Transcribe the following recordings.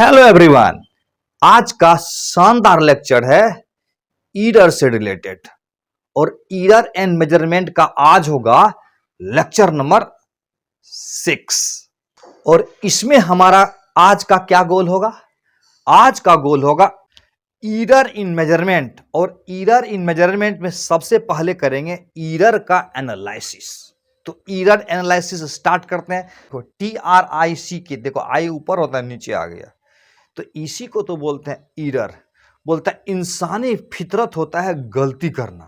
Hello everyone. आज का शानदार लेक्चर है ईरर से रिलेटेड और ईरर एंड मेजरमेंट का आज होगा लेक्चर नंबर 6। और इसमें हमारा आज का क्या गोल होगा? आज का गोल होगा ईरर इन मेजरमेंट। और ईरर इन मेजरमेंट में सबसे पहले करेंगे ईरर का एनालिसिस। तो ईरर एनालिसिस स्टार्ट करते हैं। तो TRIC के देखो, आई ऊपर होता है नीचे आ गया, तो इसी को तो बोलते हैं ईरर। बोलता है इंसानी फितरत होता है गलती करना,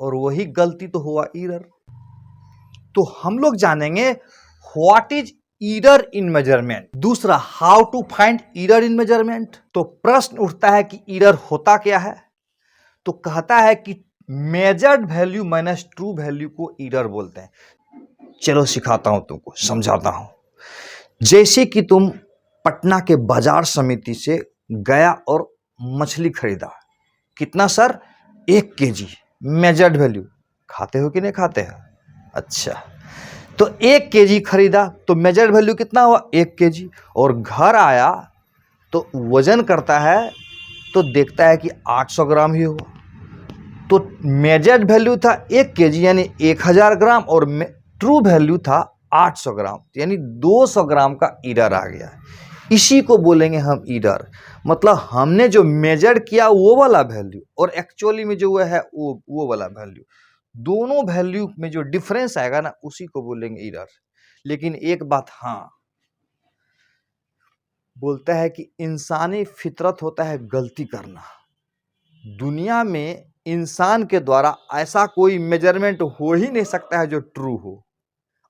और वही गलती तो हुआ ईरर। तो हम लोग जानेंगे what is error in measurement. दूसरा, how to find error in measurement. तो प्रश्न उठता है कि ईरर होता क्या है? तो कहता है कि measured value minus true value को ईरर बोलते हैं। चलो सिखाता हूं, तुमको समझाता हूं। जैसे कि तुम पटना के बाजार समिति से गया और मछली खरीदा। कितना सर? 1 केजी। मेजर्ड वैल्यू खाते हो कि नहीं खाते हो? अच्छा, तो 1 केजी खरीदा तो मेजर्ड वैल्यू कितना हुआ? 1 केजी। और घर आया तो वजन करता है तो देखता है कि 800 ग्राम ही हुआ। तो मेजर्ड वैल्यू था 1 केजी यानी 1000 ग्राम, और ट्रू वैल्यू था 800 ग्राम, यानी 200 ग्राम का ईरर आ गया। इसी को बोलेंगे हम ईरर। मतलब हमने जो मेजर किया वो वाला वैल्यू और एक्चुअली में जो है वो वाला वैल्यू, दोनों वैल्यू में जो डिफरेंस आएगा ना, उसी को बोलेंगे ईरर। लेकिन एक बात हाँ, बोलता है कि इंसानी फितरत होता है गलती करना। दुनिया में इंसान के द्वारा ऐसा कोई मेजरमेंट हो ही नहीं सकता है जो ट्रू हो,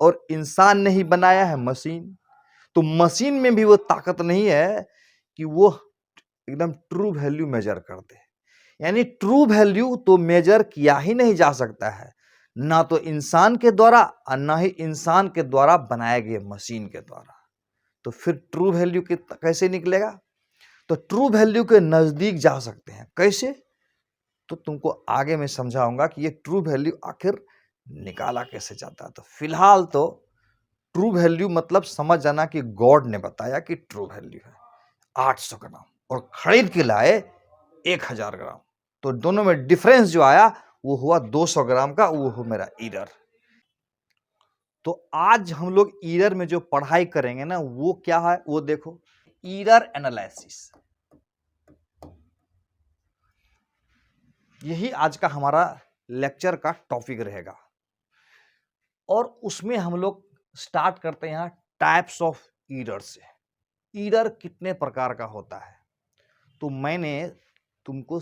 और इंसान ने ही बनाया है मशीन। तो मशीन में भी वो ताकत नहीं है कि वो एकदम ट्रू वैल्यू मेजर कर दे। यानी ट्रू वैल्यू तो मेजर किया ही नहीं जा सकता है, ना तो इंसान के द्वारा और ना ही इंसान के द्वारा बनाए गए मशीन के द्वारा। तो फिर ट्रू वैल्यू कैसे निकलेगा? तो ट्रू वैल्यू के नजदीक जा सकते हैं। कैसे? तो तुमको आगे मैं समझाऊंगा कि ये ट्रू वैल्यू आखिर निकाला कैसे जाता है। तो फिलहाल तो ट्रू वैल्यू मतलब समझ जाना कि गॉड ने बताया कि ट्रू वैल्यू है 800 ग्राम और खरीद के लाए 1000 ग्राम। तो दोनों में डिफरेंस जो आया वो हुआ 200 ग्राम का, वो हो मेरा ईरर। तो आज हम लोग ईरर में जो पढ़ाई करेंगे ना, वो क्या है वो देखो, ईरर एनालिसिस। यही आज का हमारा लेक्चर का टॉपिक रहेगा। और उसमें हम लोग स्टार्ट करते हैं यहां टाइप्स ऑफ ईरर से। ईरर कितने प्रकार का होता है? तो मैंने तुमको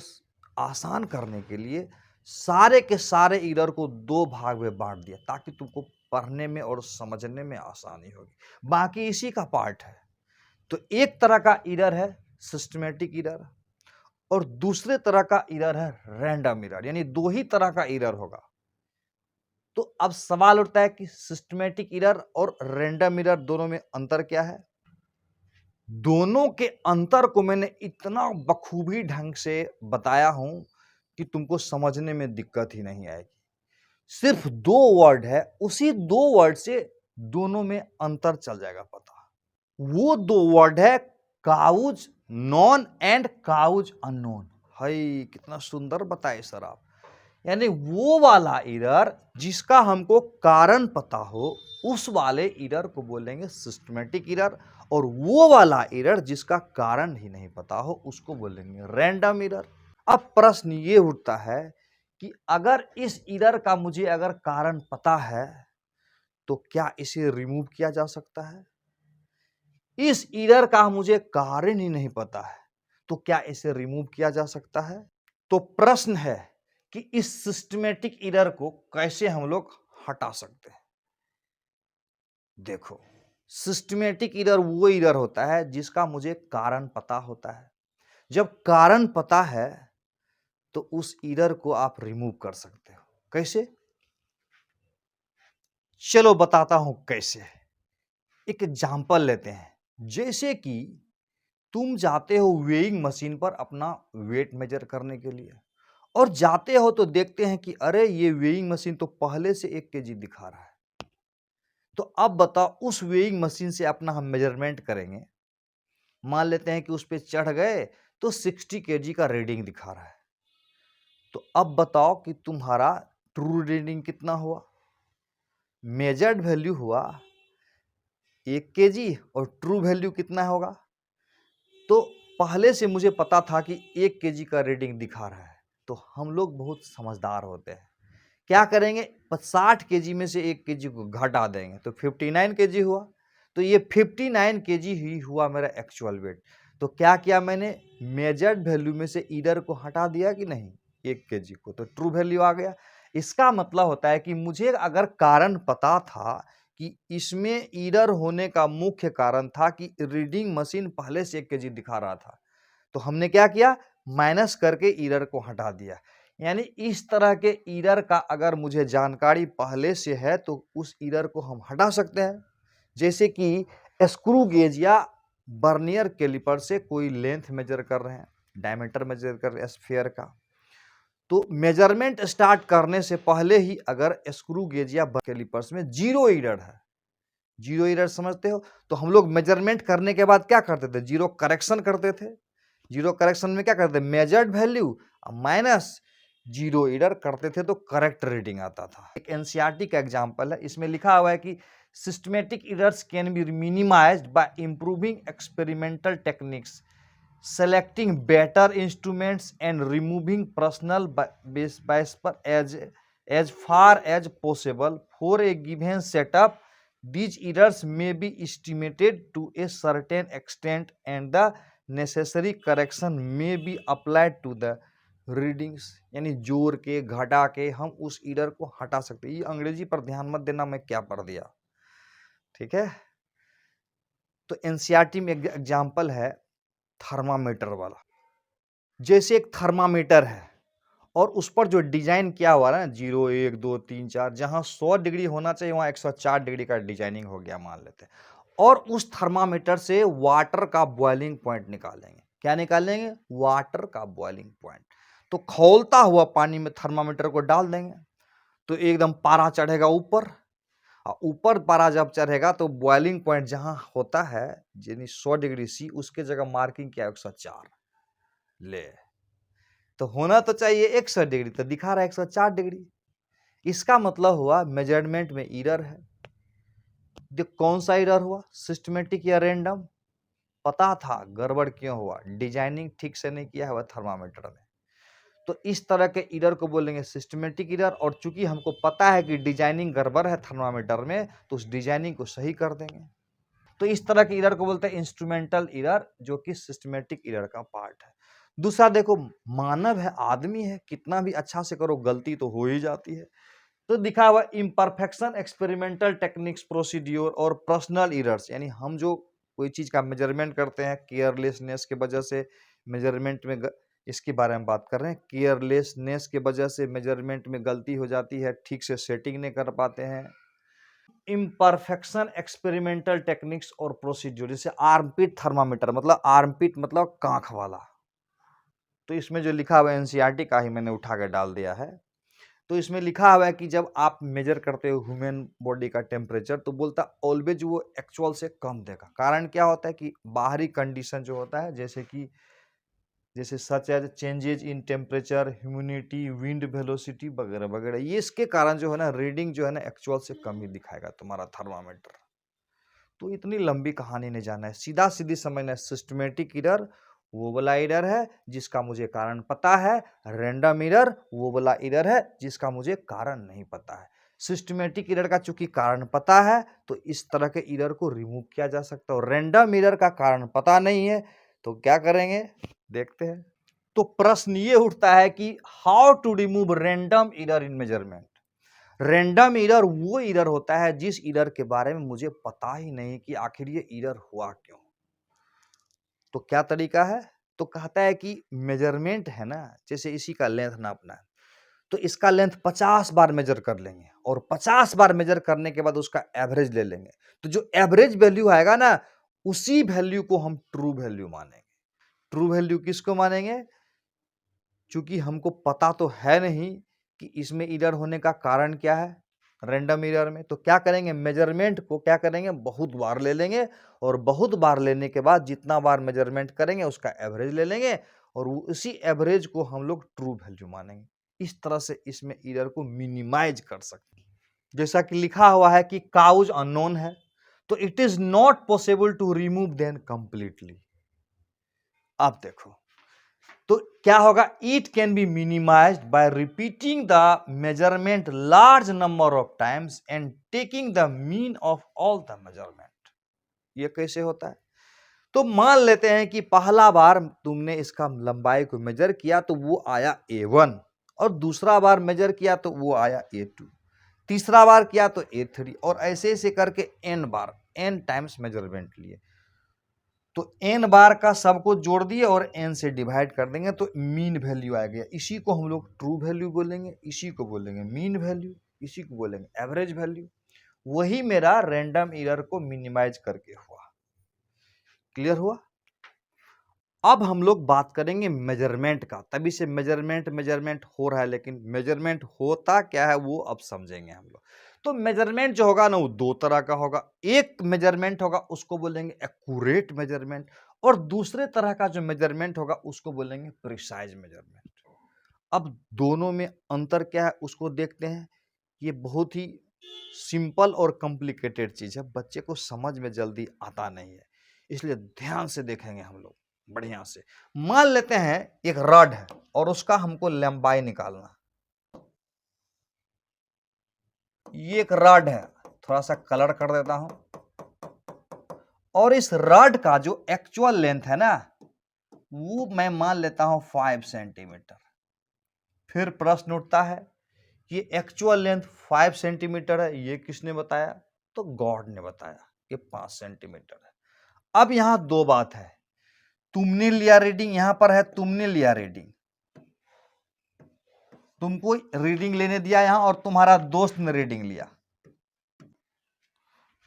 आसान करने के लिए सारे के सारे ईरर को 2 भाग में बांट दिया, ताकि तुमको पढ़ने में और समझने में आसानी होगी। बाकी इसी का पार्ट है। तो एक तरह का ईरर है सिस्टमेटिक ईरर, और दूसरे तरह का ईरर है रैंडम ईरर। यानी 2 ही तरह का ईरर होगा। तो अब सवाल उठता है कि सिस्टमेटिक ईरर और रैंडम ईरर दोनों में अंतर क्या है? दोनों के अंतर को मैंने इतना बखूबी ढंग से बताया हूं कि तुमको समझने में दिक्कत ही नहीं आएगी। सिर्फ 2 वर्ड है, उसी 2 वर्ड से दोनों में अंतर चल जाएगा पता। वो 2 वर्ड है cause known and cause unknown. Hi, कितना सुंदर बताए सर आप। यानी वो वाला ईरर जिसका हमको कारण पता हो, उस वाले ईरर को बोलेंगे सिस्टमेटिक ईरर, और वो वाला ईरर जिसका कारण ही नहीं पता हो, उसको बोलेंगे रैंडम ईरर। अब प्रश्न ये उठता है कि अगर इस ईरर का मुझे अगर कारण पता है तो क्या इसे रिमूव किया जा सकता है? इस ईरर का मुझे कारण ही नहीं पता है तो क्या इसे रिमूव किया जा सकता है? तो प्रश्न है कि इस सिस्टमेटिक ईरर को कैसे हम लोग हटा सकते हैं। देखो, सिस्टमेटिक ईरर वो ईरर होता है जिसका मुझे कारण पता होता है। जब कारण पता है तो उस ईरर को आप रिमूव कर सकते हो। कैसे? चलो बताता हूं कैसे। एक एग्जांपल लेते हैं। जैसे कि तुम जाते हो वेइंग मशीन पर अपना वेट मेजर करने के लिए, और जाते हो तो देखते हैं कि अरे ये वेइंग मशीन तो पहले से 1 केजी दिखा रहा है। तो अब बताओ, उस वेइंग मशीन से अपना हम मेजरमेंट करेंगे मान लेते हैं कि उस पे चढ़ गए तो 60 केजी का रीडिंग दिखा रहा है। तो अब बताओ कि तुम्हारा ट्रू रीडिंग कितना हुआ? मेजर्ड वैल्यू हुआ 1 केजी और ट्रू वैल्यू कितना होगा? तो पहले से मुझे पता था कि 1 केजी का रीडिंग दिखा रहा है। तो हम लोग बहुत समझदार होते हैं। क्या करेंगे? 60 केजी में से 1 केजी को घटा देंगे तो 59 केजी हुआ। तो ये 59 केजी ही हुआ मेरा एक्चुअल वेट। तो क्या किया मैंने? मेजर्ड वैल्यू में से ईडर को हटा दिया कि नहीं? 1 केजी को, तो ट्रू वैल्यू आ गया। इसका मतलब होता है कि मुझे अगर कारण पता था कि इसमें ईरर होने का मुख्य कारण था कि रीडिंग मशीन पहले से 1 केजी दिखा रहा था, तो हमने क्या किया? माइनस करके ईरर को हटा दिया। यानी इस तरह के ईरर का अगर मुझे जानकारी पहले से है तो उस ईरर को हम हटा सकते हैं। जैसे कि स्क्रू गेज या बर्नियर कैलिपर से कोई लेंथ मेजर कर रहे हैं, डायमीटर मेजर कर रहे हैं स्फीयर का, तो मेजरमेंट स्टार्ट करने से पहले ही अगर स्क्रू गेज या कैलिपर्स में जीरो ईरर है, जीरो ईरर समझते हो, तो हम लोग मेजरमेंट करने के बाद क्या करते थे? जीरो करेक्शन करते थे। जीरो करेक्शन में क्या करते? Measured value minus zero error करते थे तो करेक्ट रीडिंग आता था। एक एनसीईआरटी का एग्जांपल है, इसमें लिखा हुआ है कि systematic errors can be minimised by improving experimental techniques, selecting better instruments and removing personal bias as far as possible for a given setup. These errors may be estimated to a certain extent and the necessary correction may be applied to the readings. यानी जोड़ के घटा के हम उस error को हटा सकते हैं। ये अंग्रेजी पर ध्यान मत देना, मैं क्या पढ़ दिया, ठीक है। तो एनसीईआरटी में एग्जाम्पल है थर्मामीटर वाला। जैसे एक थर्मामीटर है और उस पर जो डिजाइन किया हुआ है ना, 0 1 2 3 4, जहां 100 डिग्री होना चाहिए वहां 104 डिग्री का डिजाइनिंग हो गया मान लेते हैं, और उस थर्मामीटर से वाटर का बॉइलिंग पॉइंट निकालेंगे। क्या निकालेंगे? वाटर का बॉइलिंग पॉइंट। तो खौलता हुआ पानी में थर्मामीटर को डाल देंगे तो एकदम पारा चढ़ेगा ऊपर, और ऊपर पारा जब चढ़ेगा तो बॉइलिंग पॉइंट जहां होता है यानी 100 डिग्री सी, उसके जगह मार्किंग किया 104 ले, तो होना तो चाहिए 100 डिग्री, तो दिखा रहा है 104 डिग्री। इसका मतलब हुआ मेजरमेंट में एरर है। देख कौन सा एरर हुआ? सिस्टमेटिक या रैंडम? पता था गड़बड़ क्यों हुआ? डिजाइनिंग ठीक से नहीं किया हुआ थर्मामीटर ने। तो इस तरह के एरर को बोलेंगे सिस्टमेटिक एरर, और चूंकि हमको पता है कि डिजाइनिंग गड़बड़ है थर्मामीटर में तो उस डिजाइनिंग को सही कर देंगे। तो इस तरह के एरर को बोलते हैं इंस्ट्रूमेंटल एरर, जो कि सिस्टमेटिक एरर का पार्ट है। दूसरा देखो, मानव है, आदमी है, कितना भी अच्छा से करो गलती तो हो ही जाती है। तो दिखा हुआ इम्परफेक्शन, एक्सपेरिमेंटल टेक्निक्स, प्रोसीड्योर और पर्सनल एरर्स, यानी हम जो कोई चीज का मेजरमेंट करते हैं केयरलेसनेस के वजह से मेजरमेंट में इसके बारे में बात कर रहे हैं। केयरलेसनेस के वजह से मेजरमेंट में गलती हो जाती है, ठीक से सेटिंग नहीं कर पाते हैं। इम्परफेक्शन, एक्सपेरिमेंटल टेक्निक्स और प्रोसीड्योर, जैसे आर्मपिट थर्मामीटर, मतलब आर्मपिट मतलब कांख वाला, तो इसमें जो लिखा हुआ है एनसीईआरटी का ही मैंने उठा के डाल दिया है। तो इसमें लिखा हुआ है कि जब आप मेजर करते हो ह्यूमन बॉडी का टेम्परेचर तो बोलता ऑलवेज वो एक्चुअल से कम देगा। कारण क्या होता है कि बाहरी कंडीशन जो होता है, जैसे such as changes in temperature, humidity, wind velocity वगैरह वगैरह, ये इसके कारण जो है ना रीडिंग जो है ना एक्चुअल से कम ही दिखाएगा तुम्हारा थर्मामीटर। तो इतनी लंबी कहानी नहीं जाना है, सीधा सीधी समझना है। सिस्टमेटिक एरर वो वाला एरर है जिसका मुझे कारण पता है, रैंडम एरर वो वाला एरर है जिसका मुझे कारण नहीं पता है। सिस्टमेटिक एरर का चूंकि कारण पता है तो इस तरह के एरर को रिमूव किया जा सकता है, और रैंडम एरर का कारण पता नहीं है तो क्या करेंगे देखते हैं। तो प्रश्न ये उठता है कि how to remove random error in measurement. Random error वो एरर होता है जिस एरर के बारे में मुझे पता ही नहीं कि आखिर ये एरर हुआ क्यों। तो क्या तरीका है? तो कहता है कि मेजरमेंट है ना, जैसे इसी का लेंथ नापना है तो इसका लेंथ 50 बार मेजर कर लेंगे, और 50 बार मेजर करने के बाद उसका एवरेज ले लेंगे। तो जो एवरेज वैल्यू आएगा ना उसी वैल्यू को हम ट्रू वैल्यू मानेंगे। ट्रू वैल्यू किसको मानेंगे? क्योंकि हमको पता तो है नहीं कि इसमें एरर होने का कारण क्या है, रैंडम ईरर में। तो क्या करेंगे, मेजरमेंट को क्या करेंगे, बहुत बार ले लेंगे और बहुत बार लेने के बाद जितना बार मेजरमेंट करेंगे उसका एवरेज ले लेंगे और उसी एवरेज को हम लोग ट्रू वैल्यू मानेंगे। इस तरह से इसमें ईरर को मिनिमाइज कर सकते हैं। जैसा कि लिखा हुआ है कि काउज अननोन है, तो it is not possible to remove them completely. अब देखो तो क्या होगा, it can be minimised by repeating the measurement large number of times and taking the mean of all the measurement. ये कैसे होता है, तो मान लेते हैं कि पहला बार तुमने इसका लंबाई को मेजर किया तो वो आया A1 और दूसरा बार मेजर किया तो वो आया A2, तीसरा बार किया तो A3 और ऐसे ऐसे करके n बार n टाइम्स मेजरमेंट लिए। तो n बार का सबको जोड़ दिए और n से डिवाइड कर देंगे तो मीन वैल्यू आ गया। इसी को हम लोग ट्रू वैल्यू बोलेंगे, इसी को बोलेंगे मीन वैल्यू, इसी को बोलेंगे एवरेज वैल्यू। वही मेरा रैंडम एरर को मिनिमाइज करके हुआ। क्लियर हुआ। अब हम लोग बात करेंगे मेजरमेंट का। तभी से मेजरमेंट हो रहा है, लेकिन मेजरमेंट होता क्या है वो अब समझेंगे हम लोग। तो मेजरमेंट जो होगा ना वो दो तरह का होगा। एक मेजरमेंट होगा उसको बोलेंगे एक्यूरेट मेजरमेंट और दूसरे तरह का जो मेजरमेंट होगा उसको बोलेंगे प्रिसाइज मेजरमेंट। अब दोनों में अंतर क्या है उसको देखते हैं। ये बहुत ही सिंपल और कॉम्प्लिकेटेड चीज है, बच्चे को समझ में जल्दी आता नहीं है, इसलिए ध्यान से देखेंगे हम लोग बढ़िया से। मान लेते हैं एक रॉड है और उसका हमको लंबाई निकालना। ये एक रॉड है, थोड़ा सा कलर कर देता हूं। और इस रॉड का जो एक्चुअल लेंथ है ना वो मैं मान लेता हूं 5 सेंटीमीटर। फिर प्रश्न उठता है कि एक्चुअल लेंथ 5 सेंटीमीटर है, ये किसने बताया, तो गॉड ने बताया कि 5 सेंटीमीटर है। अब यहां दो बात है, तुमने लिया रीडिंग, यहां पर है तुमने लिया रीडिंग, तुमको रीडिंग लेने दिया यहां और तुम्हारा दोस्त ने रीडिंग लिया।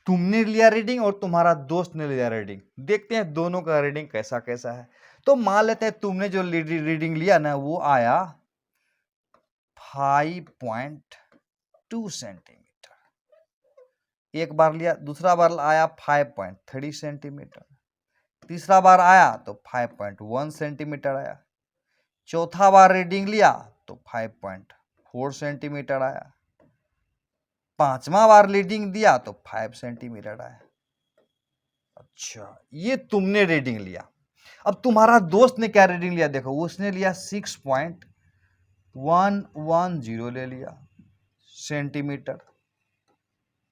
तुमने लिया रीडिंग और तुम्हारा दोस्त ने लिया रीडिंग, देखते हैं दोनों का रीडिंग कैसा कैसा है। तो मान लेते हैं तुमने जो रीडिंग लिया ना वो आया 5.2 सेंटीमीटर, एक बार लिया, दूसरा बार आया 5.3 सेंटीमीटर, तीसरा बार आया तो 5.1 सेंटीमीटर आया, चौथा बार रीडिंग लिया तो 5.4 सेंटीमीटर आया, पांचवा बार रीडिंग दिया तो 5 सेंटीमीटर आया। अच्छा, ये तुमने रीडिंग लिया। अब तुम्हारा दोस्त ने क्या रीडिंग लिया, देखो उसने लिया 6.110 ले लिया सेंटीमीटर,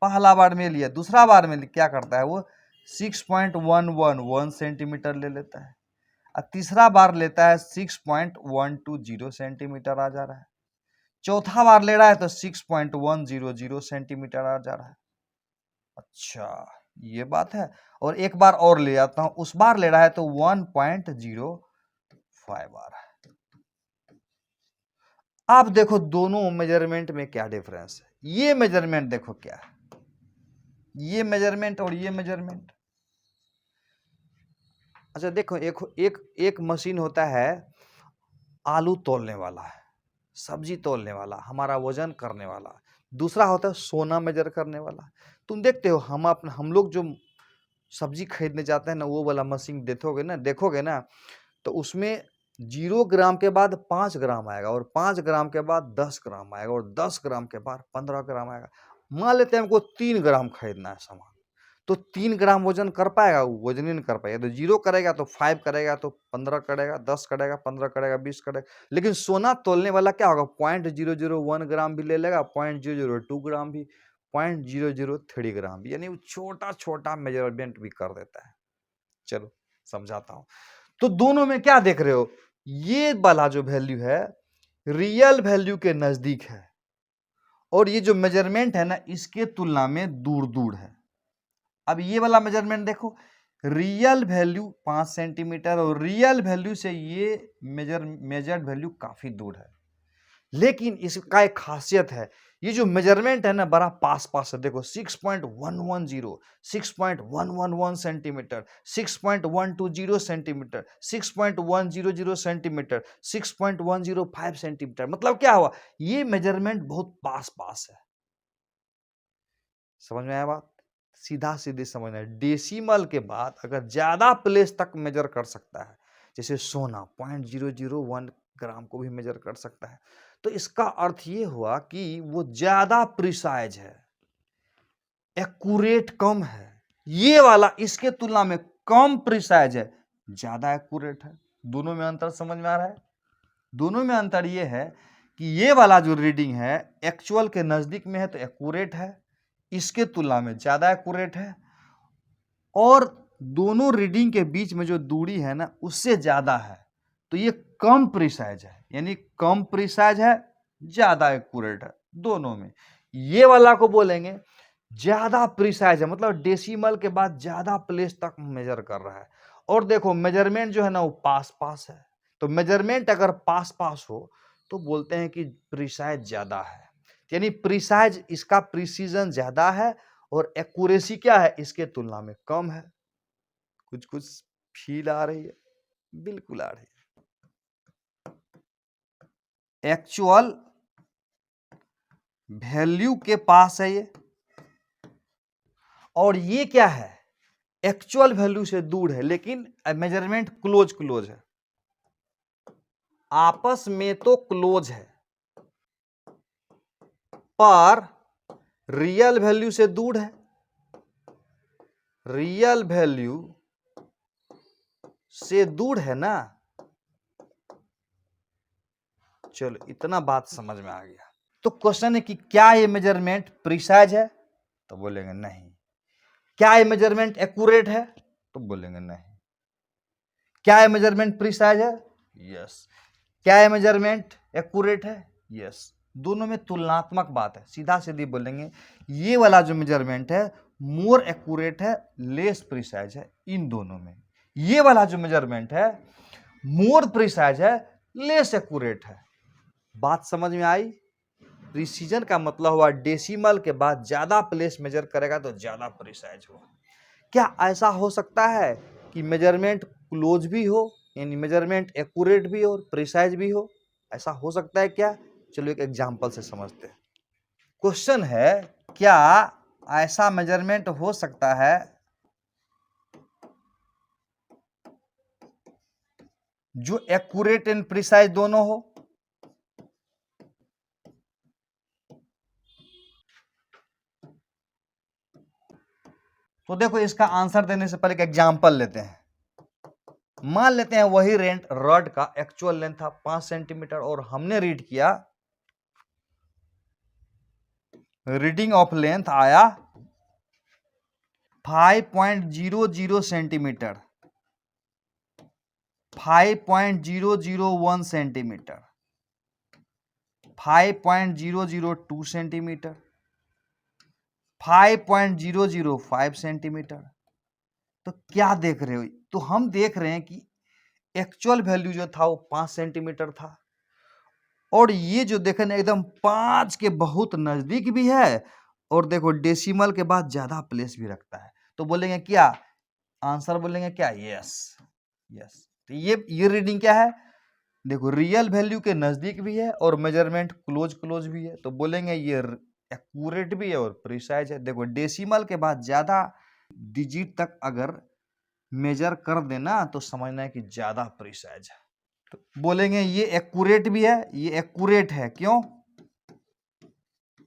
पहला बार में लिया। दूसरा बार में क्या करता है वो 6.111 सेंटीमीटर ले लेता है और तीसरा बार लेता है 6.120 सेंटीमीटर आ जा रहा है, चौथा बार ले रहा है तो 6.100 सेंटीमीटर आ जा रहा है। अच्छा, ये बात है। और एक बार और ले आता हूं, उस बार ले रहा है तो 1.05 आ रहा है। अब देखो दोनों मेजरमेंट में क्या डिफरेंस है। ये मेजरमेंट देखो क्या है, ये मेजरमेंट और ये मेजरमेंट। अच्छा देखो एक मशीन होता है आलू तोलने वाला है, सब्जी तोलने वाला, हमारा वजन करने वाला। दूसरा होता है सोना मेजर करने वाला। तुम देखते हो हम लोग जो सब्जी खरीदने जाते हैं ना वो वाला मशीन देखोगे ना तो उसमें 0 ग्राम के बाद 5 ग्राम आएगा और 5 ग्राम के बाद 10 ग्राम आएगा और 10 ग्राम के बाद 15 ग्राम आएगा। मान लेते हैं हमको 3 ग्राम खरीदना है सामान, तो 3 ग्राम वजन कर पाएगा, वो वजन ही नहीं कर पाएगा। तो 0 करेगा तो 5 करेगा तो 15 करेगा, 10 करेगा, 15 करेगा, 20 करेगा। लेकिन सोना तोलने वाला क्या होगा, 0.001 ग्राम भी ले लेगा, 0.002 ग्राम भी, 0.003 ग्राम भी, यानी वो छोटा छोटा मेजरमेंट भी कर देता है। चलो समझाता हूं। तो दोनों में क्या देख रहे हो, ये वाला जो वैल्यू है रियल वैल्यू के नजदीक है और ये जो मेजरमेंट है ना इसके तुलना में दूर दूर है। अब ये वाला मेजरमेंट देखो, रियल वैल्यू 5 सेंटीमीटर और रियल वैल्यू से ये मेजर्ड वैल्यू काफी दूर है। लेकिन इसका एक खासियत है, ये जो मेजरमेंट है ना बड़ा पास पास है। देखो 6.110, 6.111 सेंटीमीटर, 6.120 सेंटीमीटर, 6.100 सेंटीमीटर, 6.105 सेंटीमीटर। मतलब क्या हुआ, ये मेजरमेंट बहुत पास पास है। समझ में आया बात? सीधा सीधे समझना है। डेसिमल के बाद अगर ज्यादा प्लेस तक मेजर कर सकता है, जैसे सोना 0.001 ग्राम को भी मेजर कर सकता है, तो इसका अर्थ ये हुआ कि वो ज्यादा प्रिसाइज है, एक्यूरेट कम है। ये वाला इसके तुलना में कम प्रिसाइज है, ज्यादा एक्यूरेट है। दोनों में अंतर समझ में आ रहा है? दोनों में अंतर ये है कि ये वाला जो रीडिंग है एक्चुअल के नजदीक में है तो एक्यूरेट है, इसके तुलना में ज्यादा एक्यूरेट है, और दोनों रीडिंग के बीच में जो दूरी है ना उससे ज्यादा है, तो ये कम प्रिसाइज है। यानी कम प्रिसाइज है, ज्यादा एक्यूरेट है, दोनों में। ये वाला को बोलेंगे ज्यादा प्रिसाइज है, मतलब डेसिमल के बाद ज्यादा प्लेस तक मेजर कर रहा है। और देखो मेजरमेंट जो है ना वो पास पास है, तो मेजरमेंट अगर पास पास हो तो बोलते हैं कि प्रिसाइज ज्यादा है। यानी प्रिसाइज, इसका प्रिसीजन ज्यादा है और एक्यूरेसी क्या है इसके तुलना में कम है। कुछ कुछ फील आ रही है? बिल्कुल आ रही है। एक्चुअल वैल्यू के पास है ये, और ये क्या है एक्चुअल वैल्यू से दूर है, लेकिन मेजरमेंट क्लोज क्लोज है, आपस में तो क्लोज है पर रियल वैल्यू से दूर है। रियल वैल्यू से दूर है ना। चलो इतना बात समझ में आ गया। तो क्वेश्चन है कि क्या ये मेजरमेंट प्रिसाइज है, तो बोलेंगे नहीं। क्या ये मेजरमेंट एक्यूरेट है, तो बोलेंगे नहीं। क्या ये मेजरमेंट प्रिसाइज है, यस। क्या ये मेजरमेंट एक्यूरेट है, यस। दोनों में तुलनात्मक बात है, सीधा सीधी बोलेंगे ये वाला जो मेजरमेंट है मोर एक्यूरेट है, लेस प्रिसाइज है इन दोनों में। ये वाला जो मेजरमेंट है मोर प्रिसाइज है, लेस एक्यूरेट है। बात समझ में आई? प्रिसीजन का मतलब हुआ डेसिमल के बाद ज्यादा प्लेस मेजर करेगा तो ज्यादा प्रिसाइज होगा। क्या ऐसा हो सकता है कि मेजरमेंट क्लोज भी हो, यानी मेजरमेंट एक्यूरेट भी हो और प्रिसाइज भी हो? ऐसा हो सकता है क्या? चलो एक एग्जांपल से समझते हैं। क्वेश्चन है क्या ऐसा मेजरमेंट हो सकता है जो एक्यूरेट एंड प्रिसाइज दोनों हो? तो देखो इसका आंसर देने से पहले एक एग्जांपल लेते हैं। मान लेते हैं वही रॉड का एक्चुअल लेंथ था 5 सेंटीमीटर और हमने रीड किया, रीडिंग ऑफ लेंथ आया 5.00 सेंटीमीटर, 5.001 सेंटीमीटर, 5.002 सेंटीमीटर, 5.005 सेंटीमीटर। तो क्या देख रहे हो? तो हम देख रहे हैं कि एक्चुअल वैल्यू जो था वो 5 सेंटीमीटर था, और ये जो देखें ना एकदम 5 के बहुत नजदीक भी है, और देखो डेसिमल के बाद ज्यादा प्लेस भी रखता है। तो बोलेंगे क्या आंसर, बोलेंगे क्या यस। यस। तो ये रीडिंग क्या है? देखो रियल वैल्यू के नजदीक भी है और मेजरमेंट क्लोज क्लोज भी है, तो बोलेंगे ये एक्यूरेट भी है और प्रिसाइज है। देखो डेसिमल के बाद ज्यादा डिजिट तक अगर मेजर कर देना तो समझना है कि ज्यादा प्रिसाइज है। तो बोलेंगे ये एक्यूरेट भी है, ये एक्यूरेट है क्यों?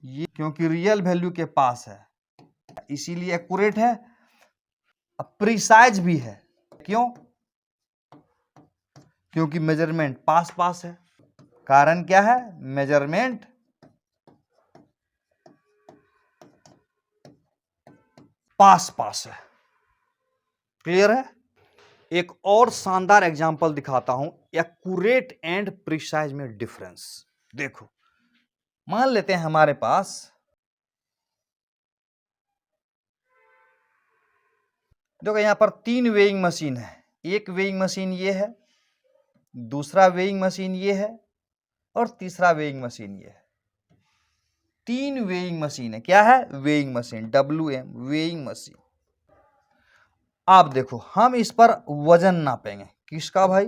ये क्योंकि रियल वैल्यू के पास है इसीलिए एक्यूरेट है। प्रिसाइज भी है क्यों? क्योंकि मेजरमेंट पास पास है। कारण क्या है? मेजरमेंट पास पास है। क्लियर है? एक और शानदार एग्जांपल दिखाता हूं एक्यूरेट एंड प्रिसाइज में डिफरेंस। देखो मान लेते हैं हमारे पास देखो यहां पर 3 वेइंग मशीन है। एक वेइंग मशीन ये है, दूसरा वेइंग मशीन ये है, और तीसरा वेइंग मशीन ये है। 3 वेइंग मशीन है। क्या है? Weighing machine, WM weighing machine. आप देखो हम इस पर वजन नापेंगे। किसका भाई?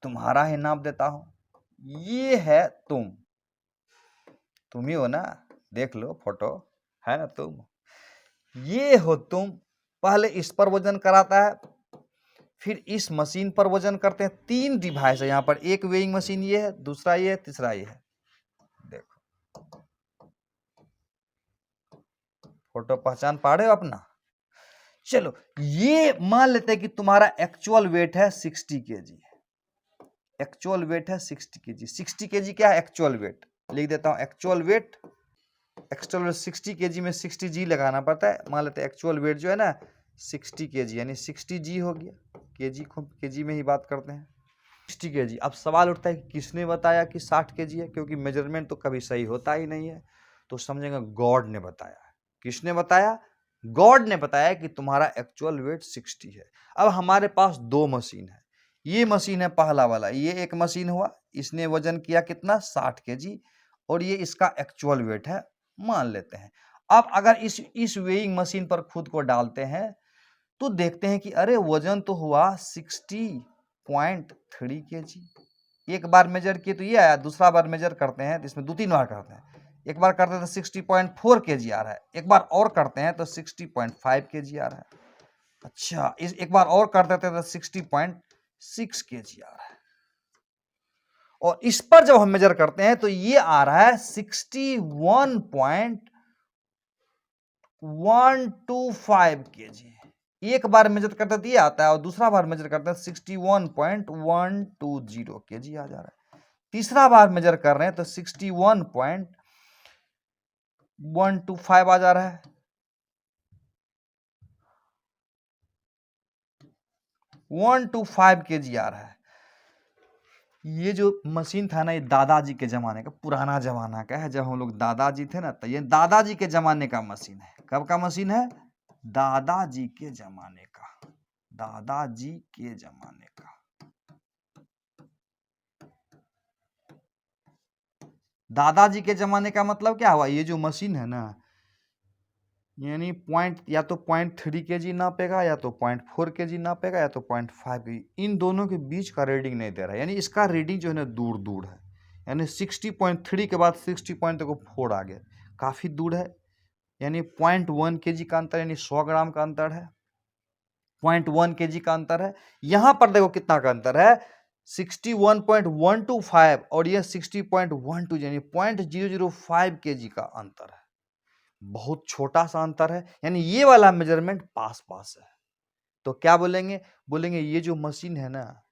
तुम्हारा ही नाप देता हूं। ये है तुम ही हो ना, देख लो फोटो। है ना तुम, ये हो तुम। पहले इस पर वजन कराता है, फिर इस मशीन पर वजन करते हैं। 3 डिवाइस है यहाँ पर, एक वेइंग मशीन ये है, दूसरा ये है, तीसरा ये है। देखो फोटो पहचान पा रहे हो अपना। चलो ये मान लेते हैं कि तुम्हारा एक्चुअल वेट है 60 केजी, एक्चुअल वेट है 60 केजी। 60 केजी क्या है एक्चुअल वेट, लिख देता हूं actual wait. Actual wait 60 KG में 60 जी लगाना पड़ता है। मान लेते हैं एक्चुअल वेट जो है ना 60 केजी, यानी 60 जी हो गया, केजी को केजी में ही बात करते हैं। 60 केजी। अब सवाल उठता है कि किसने बताया कि 60 केजी है, क्योंकि मेजरमेंट तो कभी सही होता ही नहीं है, तो समझेंगे गॉड ने बताया। किसने बताया, गॉड ने बताया कि तुम्हारा एक्चुअल वेट 60 है। अब हमारे पास 2 मशीन है, ये मशीन है पहला वाला, ये एक मशीन हुआ, इसने वजन किया कितना 60 केजी, और ये इसका एक्चुअल वेट है मान लेते हैं। अब अगर इस वेइंग मशीन पर खुद को डालते हैं तो देखते हैं कि अरे वजन तो हुआ 60.3 केजी। एक बार मेजर किए तो ये आया, दूसरा बार मेजर करते हैं तो इसमें 2-3 बार करते हैं। एक बार करते हैं तो 60.4 केजी आ रहा है, एक बार और करते हैं तो 60.5 केजी आ रहा है। अच्छा, इस एक बार और कर देते हैं तो 60.6 केजी आ रहा है। और इस पर जब हम मेजर करते हैं तो ये आ रहा है 61.125 केजी। एक बार मेजर करते तो ये आता है, और दूसरा बार मेजर करते हैं 61.120 केजी आ जा रहा है। तीसरा बार मेजर कर रहे हैं तो 61.125 आ जा रहा है। 125 केजी आ रहा है। ये जो मशीन था ना, ये दादाजी के जमाने का, पुराना जमाना का है। जब हम लोग दादाजी थे ना, तो ये दादाजी के जमाने का मशीन है। कब का मशीन है, दादाजी के जमाने का, दादाजी के जमाने का। दादाजी के जमाने का मतलब क्या हुआ, ये जो मशीन है ना, यानी या तो 0.3 केजी नापेगा, या तो 0.4 केजी नापेगा, या तो 0.5 केजी। इन दोनों के बीच का रीडिंग नहीं दे रहा है, यानी इसका रीडिंग जो है ना दूर दूर है। यानी 60.3 के बाद 60.4 आ गया, काफ़ी दूर है। यानी 0.1 केजी का अंतर, यानी 100 ग्राम का अंतर है। 0.1 केजी का अंतर है। यहां पर देखो कितना का अंतर है, 61.125 और ये 60.12, यानी 0.005 केजी का अंतर है। बहुत छोटा सा अंतर है, यानी ये वाला मेजरमेंट पास पास है। तो क्या बोलेंगे, बोलेंगे ये जो मशीन है ना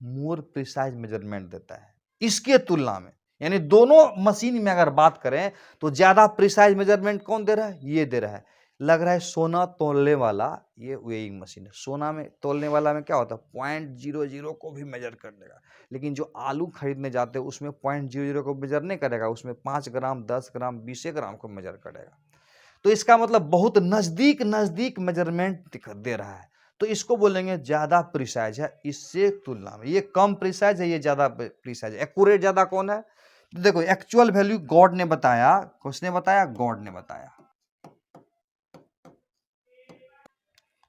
मोर प्रिसाइज मेजरमेंट देता है इसके तुलना में। यानी दोनों मशीन में अगर बात करें तो ज्यादा प्रिसाइज मेजरमेंट कौन दे रहा है, ये दे रहा है। लग रहा है सोना तोलने वाला ये वेइंग मशीन है। सोना में तोलने वाला में क्या होता है, 0.00 को भी मेजर कर देगा, लेकिन जो आलू खरीदने जाते हैं उसमें 0.00 को मेजर नहीं करेगा, उसमें 5 ग्राम 10 ग्राम 20 ग्राम को मेजर करेगा। तो इसका मतलब बहुत नजदीक नजदीक मेजरमेंट दे रहा है, तो इसको बोलेंगे ज्यादा प्रिसाइज है इससे तुलना में। ये कम प्रिसाइज है, ये ज्यादा प्रिसाइज है। एक्यूरेट ज्यादा कौन है, तो देखो एक्चुअल वैल्यू गॉड ने बताया, किसने बताया, गॉड ने बताया।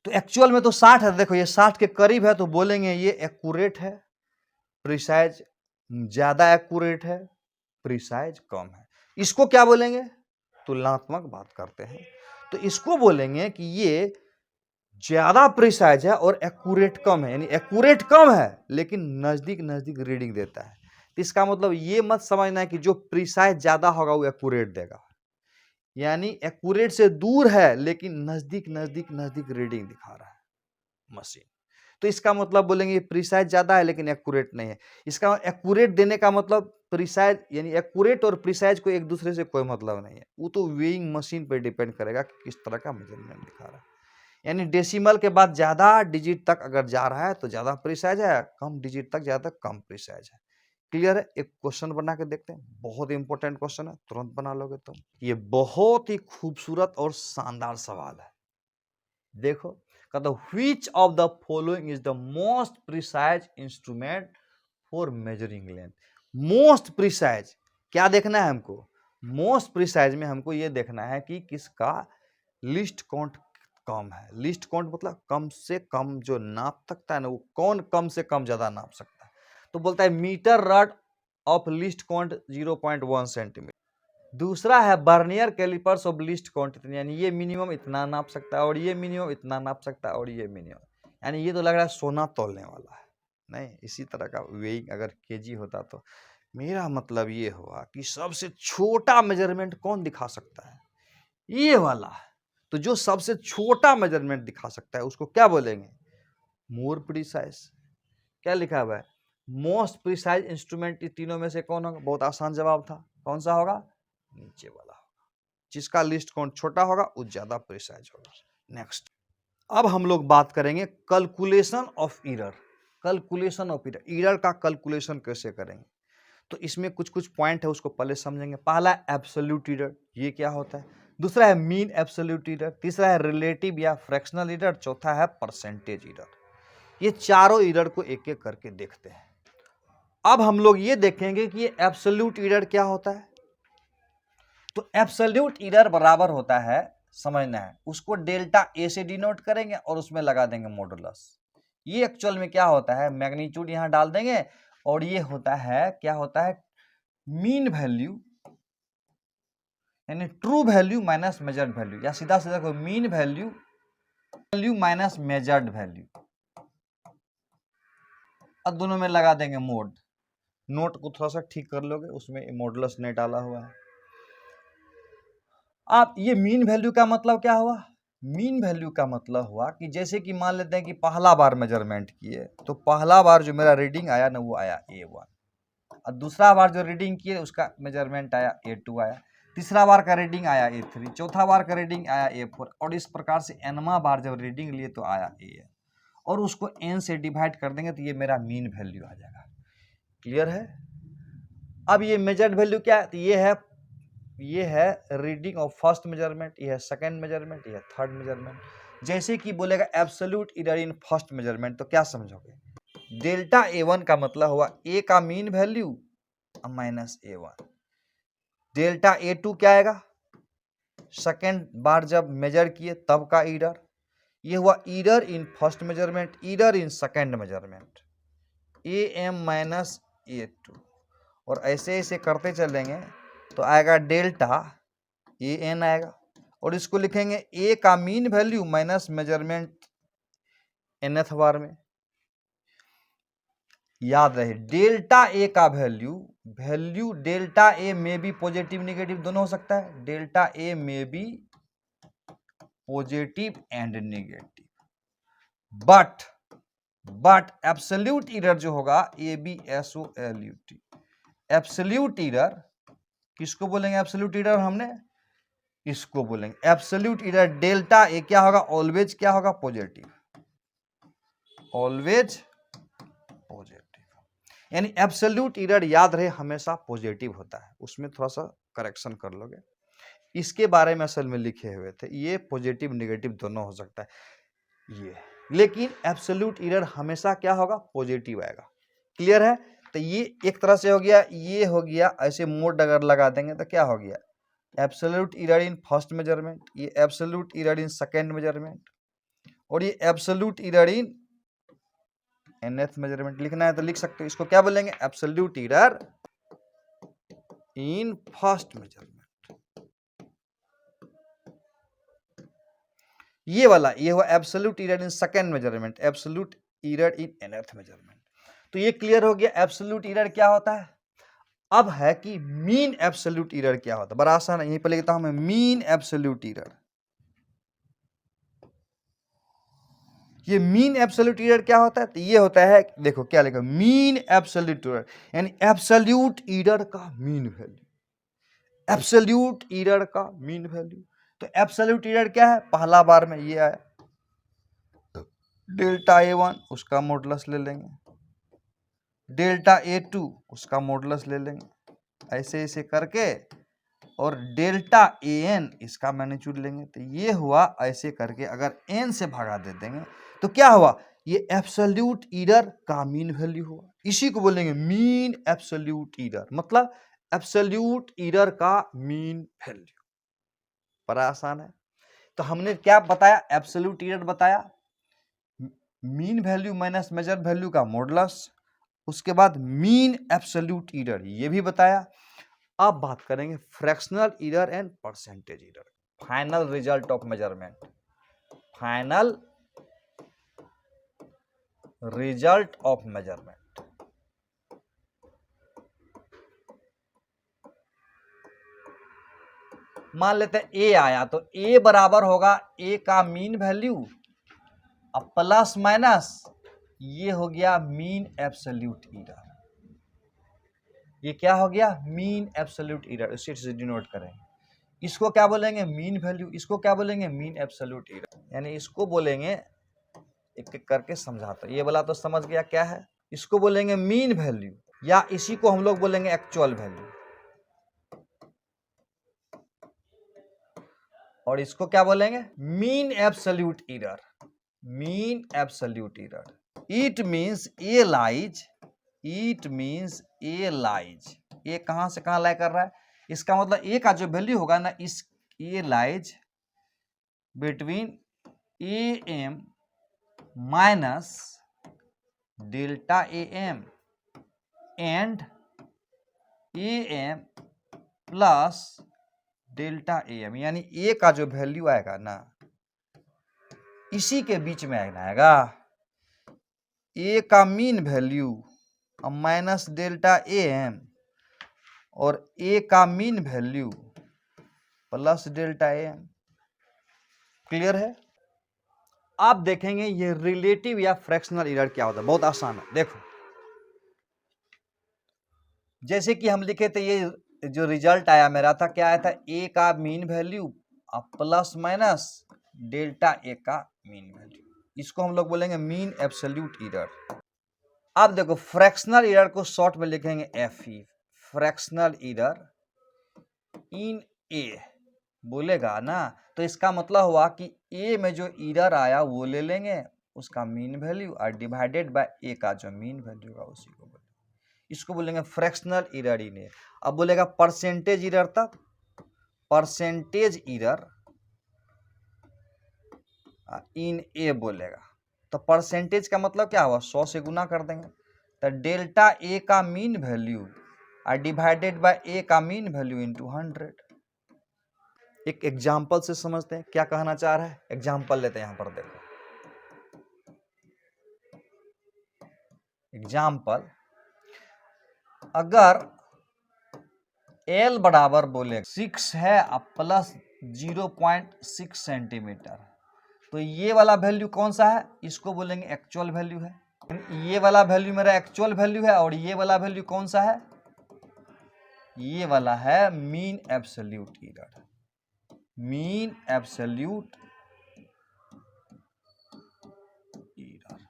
तो एक्चुअल में तो 60 है, देखो ये 60 के करीब है, तो बोलेंगे ये एक्यूरेट है। प्रिसाइज ज्यादा एक्यूरेट है, प्रिसाइज कम है। इसको क्या बोलेंगे, तुलनात्मक बात करते हैं। तो इसको बोलेंगे कि ये ज्यादा प्रिसाइज है और एक्यूरेट कम है, यानी एक्यूरेट कम है लेकिन नजदीक नजदीक रीडिंग देता है। तो इसका मतलब ये मत समझना है कि जो प्रिसाइज ज्यादा होगा वो एक्यूरेट देगा, यानी एक्यूरेट से दूर है लेकिन नजदीक नजदीक नजदीक रीडिंग दिखा रहा है मशीन। तो इसका मतलब बोलेंगे प्रिसाइज ज्यादा है लेकिन एक्यूरेट नहीं है। इसका एक्यूरेट देने का मतलब प्रिसाइज, यानी एक्यूरेट और प्रिसाइज को एक दूसरे से कोई मतलब नहीं है, वो तो वेइंग मशीन पर डिपेंड करेगा कि किस तरह का मेजरमेंट दिखा रहा है। यानी डेसिमल के बाद ज्यादा डिजिट तक अगर जा रहा है तो ज्यादा प्रिसाइज है, कम डिजिट तक ज्यादा कम प्रिसाइज है। क्लियर है। एक क्वेश्चन बना के देखते हैं, बहुत इंपॉर्टेंट क्वेश्चन है, तुरंत बना लोगे तुम। ये बहुत ही खूबसूरत और शानदार सवाल है। देखो कहता which of the following is the most precise instrument for measuring length. Most precise क्या देखना है हमको, मोस्ट प्रिसाइज में हमको ये देखना है कि किसका लिस्ट काउंट कम है। लिस्ट काउंट मतलब कम से कम जो नाप सकता है ना, वो कौन कम से कम ज्यादा नाप सकता है। तो बोलता है metre rod of least count 0.1 centimetre. दूसरा है vernier callipers of least quantity, यानी ये मिनिमम इतना नाप सकता है और ये मिनिमम इतना नाप सकता है और ये मिनिमम, यानी ये तो लग रहा है सोना तौलने वाला है। नहीं, इसी तरह का वेइंग अगर केजी होता तो मेरा मतलब ये हुआ कि सबसे छोटा मेजरमेंट कौन दिखा सकता है, ये वाला। तो जो सबसे छोटा मेजरमेंट दिखा सकता है उसको क्या बोलेंगे, मोर प्रिसाइज। क्या लिखा हुआ है, मोस्ट प्रिसाइज इंस्ट्रूमेंट। तीनों में से कौन होगा, बहुत आसान जवाब था, कौन सा होगा, नीचे वाला होगा। जिसका लिस्ट काउंट छोटा होगा वो ज्यादा प्रिसाइज होगा। नेक्स्ट, अब हम लोग बात करेंगे calculation of error. Calculation of error, error का कैलकुलेशन कैसे करेंगे, तो इसमें कुछ कुछ पॉइंट है उसको पहले समझेंगे। पहला एब्सोल्यूट एरर, ये क्या होता है। दूसरा है मीन एब्सोल्यूट एरर। तीसरा है रिलेटिव या फ्रैक्शनल एरर। चौथा है परसेंटेज एरर। ये चारों एरर को एक एक करके देखते हैं। अब हम लोग ये देखेंगे कि ये एब्सोल्यूट एरर क्या होता है। तो एब्सोल्यूट एरर बराबर होता है, समझना है, उसको डेल्टा ए से डिनोट करेंगे और उसमें लगा देंगे मॉडुलस। ये एक्चुअल में क्या होता है, मैग्नीट्यूड यहां डाल देंगे और ये होता है, क्या होता है, मीन वैल्यू यानी true value minus measured value, या सीधा सीधा को mean value minus measured value, अब दोनों में लगा देंगे मोड। नोट को थोड़ा सा ठीक कर लोगे, उसमें मॉडुलस नहीं डाला हुआ है। आप ये मीन वैल्यू का मतलब क्या हुआ, मीन वैल्यू का मतलब हुआ कि जैसे कि मान लेते हैं कि पहला बार मेजरमेंट किए तो पहला बार जो मेरा रीडिंग आया ना वो आया A1, और दूसरा बार जो रीडिंग किए उसका मेजरमेंट आया A2 आया, तीसरा बार का रीडिंग आया A3, चौथा बार का रीडिंग आया A4, और इस प्रकार से nवां बार जब रीडिंग लिए तो आया AN, और उसको n से डिवाइड कर देंगे तो ये मेरा मीन वैल्यू आ जाएगा। क्लियर है। अब ये मेजर्ड वैल्यू क्या है, तो ये है रीडिंग ऑफ फर्स्ट मेजरमेंट, ये है सेकंड मेजरमेंट, ये है थर्ड मेजरमेंट। जैसे कि बोलेगा absolute error in first measurement तो क्या समझोगे, डेल्टा A1 का मतलब हुआ A का mean value minus A1। Delta A2 क्या आएगा, सेकंड बार जब मेजर किए तब का एरर। ये हुआ error in first measurement, error in second measurement, AM minus A2, और ऐसे ऐसे करते चलेंगे तो आएगा डेल्टा AN आएगा, और इसको लिखेंगे A का mean value minus measurement nth बार में। याद रहे डेल्टा A का वैल्यू डेल्टा A में भी पॉजिटिव निगेटिव दोनों हो सकता है, डेल्टा A में भी positive and negative, but absolute error जो होगा ABSOLUT, एब्सोल्यूट एरर किसको बोलेंगे, एब्सोल्यूट एरर हमने इसको बोलेंगे एब्सोल्यूट एरर। डेल्टा ए क्या होगा, ऑलवेज क्या होगा, पॉजिटिव, ऑलवेज पॉजिटिव, यानी एब्सोल्यूट एरर याद रहे हमेशा पॉजिटिव होता है, उसमें थोड़ा सा करेक्शन कर लोगे। इसके बारे में असल में लिखे हुए थे, ये पॉजिटिव निगेटिव दोनों हो सकता है ये, लेकिन एब्सोल्यूट एरर हमेशा क्या होगा, पॉजिटिव आएगा। क्लियर है। तो ये एक तरह से हो गया, ये हो गया, ऐसे मोड अगर लगा देंगे तो क्या हो गया, absolute error in first measurement, ये absolute error in second measurement, और ये absolute error in nth measurement. लिखना है तो लिख सकते हो, इसको क्या बोलेंगे, absolute error in first measurement. ये वाला ये हुआ absolute error in second measurement, absolute error in nth measurement. तो ये क्लियर हो गया एब्सोल्यूट एरर क्या होता है। अब है कि मीन एब्सोल्यूट एरर क्या होता है, बड़ा आसान है, यहीं पर लिखता हूं मैं मीन एब्सोल्यूट एरर। ये मीन एब्सोल्यूट एरर क्या होता है, तो ये होता है, देखो क्या लिखा, मीन एब्सोल्यूट एरर यानी एब्सोल्यूट एरर का मीन वैल्यू, एब्सोल्यूट एरर का मीन वैल्यू। तो एब्सोल्यूट एरर क्या है, पहला बार में ये आया डेल्टा A1 उसका मॉडुलस ले लेंगे, डेल्टा A2 उसका मॉडुलस ले लेंगे, ऐसे ऐसे करके, और डेल्टा AN इसका मैग्नीट्यूड लेंगे। तो ये हुआ ऐसे करके, अगर n से भगा दे देंगे तो क्या हुआ, ये एब्सोल्यूट एरर का मीन वैल्यू हुआ। इसी को बोलेंगे मीन एब्सोल्यूट एरर, मतलब एब्सोल्यूट एरर का मीन वैल्यू। बड़ा आसान है। तो हमने क्या बताया, एब्सोल्यूट एरर बताया, mean value minus measure value का मॉडुलस, उसके बाद मीन एब्सोल्यूट एरर ये भी बताया, अब बात करेंगे fractional error and percentage error. Final result of measurement, final result of measurement. मान लेते हैं ए आया, तो ए बराबर होगा ए का मीन वैल्यू अब प्लस माइनस ये हो गया मीन एब्सोल्यूट एरर। ये क्या हो गया? Mean absolute error. इसे डिनोट करेंगे। इसको क्या बोलेंगे? Mean value. इसको क्या बोलेंगे? Mean absolute error. यानी इसको बोलेंगे, एक एक करके समझाता। ये वाला तो समझ गया क्या है। इसको बोलेंगे मीन वैल्यू, या इसी को हम लोग बोलेंगे एक्चुअल वैल्यू। और इसको क्या बोलेंगे? Mean absolute error. Mean absolute error. It means a lies, it means a lies. A कहां से कहां लाई कर रहा है? इसका मतलब ए का जो वैल्यू होगा ना, इस a lies between a m minus delta A m and a m plus delta A m. यानी ए का जो वैल्यू आएगा ना, इसी के बीच में आएगा। ए का मीन वैल्यू माइनस डेल्टा ए एम और ए का मीन वैल्यू प्लस डेल्टा ए एम। क्लियर है? आप देखेंगे ये रिलेटिव या फ्रैक्शनल एरर क्या होता है। बहुत आसान है। देखो, जैसे कि हम लिखे थे, ये जो रिजल्ट आया मेरा था, क्या आया था? ए का mean value plus minus delta a का मीन वैल्यू। इसको हम लोग बोलेंगे मीन एब्सोल्यूट एरर। अब देखो, फ्रैक्शनल एरर को शॉर्ट में लिखेंगे F E. Fractional error in a बोलेगा ना, तो इसका मतलब हुआ कि ए में जो एरर आया वो ले लेंगे, उसका मीन वैल्यू, और डिवाइडेड बाय ए का जो मीन वैल्यू होगा उसी को बोलेंगे। इसको बोलेंगे फ्रैक्शनल एरर इन ए। अब बोलेगा परसेंटेज एरर, तब परसेंटेज एरर इन ए बोलेगा। तो परसेंटेज का मतलब क्या हुआ? 100 से गुना कर देंगे। तो डेल्टा ए का मीन वैल्यू और डिवाइडेड बाय ए का मीन वैल्यू इंटू 100। एक एग्जाम्पल से समझते हैं क्या कहना चाह रहा है। एग्जाम्पल लेते हैं, यहां पर देखो एग्जाम्पल। अगर L बराबर बोले 6 है अब प्लस 0.6 सेंटीमीटर, तो ये वाला वैल्यू कौन सा है? इसको बोलेंगे एक्चुअल वैल्यू है। ये वाला वैल्यू मेरा एक्चुअल वैल्यू है, और ये वाला वैल्यू कौन सा है? ये वाला है mean absolute error. Mean absolute error.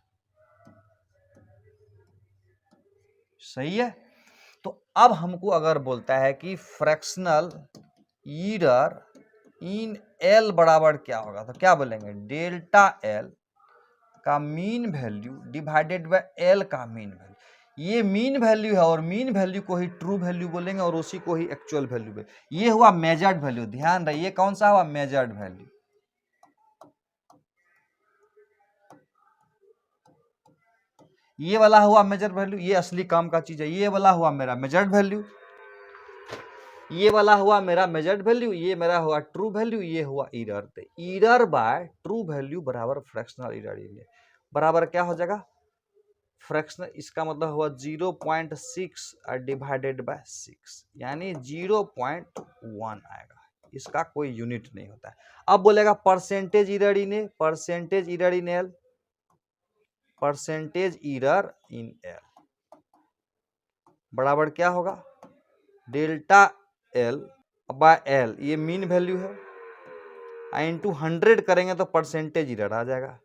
सही है? तो अब हमको अगर बोलता है कि फ्रैक्शनल एरर इन एल बराबर क्या होगा, तो क्या बोलेंगे? डेल्टा एल का mean value divided by L का मीन वैल्यू। ये मीन वैल्यू है, और मीन वैल्यू को ही ट्रू वैल्यू बोलेंगे, और उसी को ही एक्चुअल वैल्यू बोलेंगे। ये हुआ मेजर्ड वैल्यू। ध्यान रहे, ये कौन सा हुआ? Measured value. ये वाला हुआ मेजर वैल्यू, ये असली काम का चीज है। ये वाला हुआ मेरा मेजर्ड वैल्यू, ये वाला हुआ मेरा मेजर्ड वैल्यू, ये मेरा हुआ ट्रू वैल्यू, ये हुआ एरर। तो एरर बाय ट्रू वैल्यू बराबर फ्रैक्शनल एरर। बराबर क्या हो जाएगा? फ्रैक्शनल, इसका मतलब हुआ 0.6 डिवाइडेड बाय 6, यानी 0.1 आएगा। इसका कोई यूनिट नहीं होता है। अब बोलेगा percentage error in A, percentage error in L, percentage error in L बराबर क्या होगा? डेल्टा एल बाय एल, ये मीन वैल्यू है, इंटू 100 करेंगे तो परसेंटेज एरर आ जाएगा,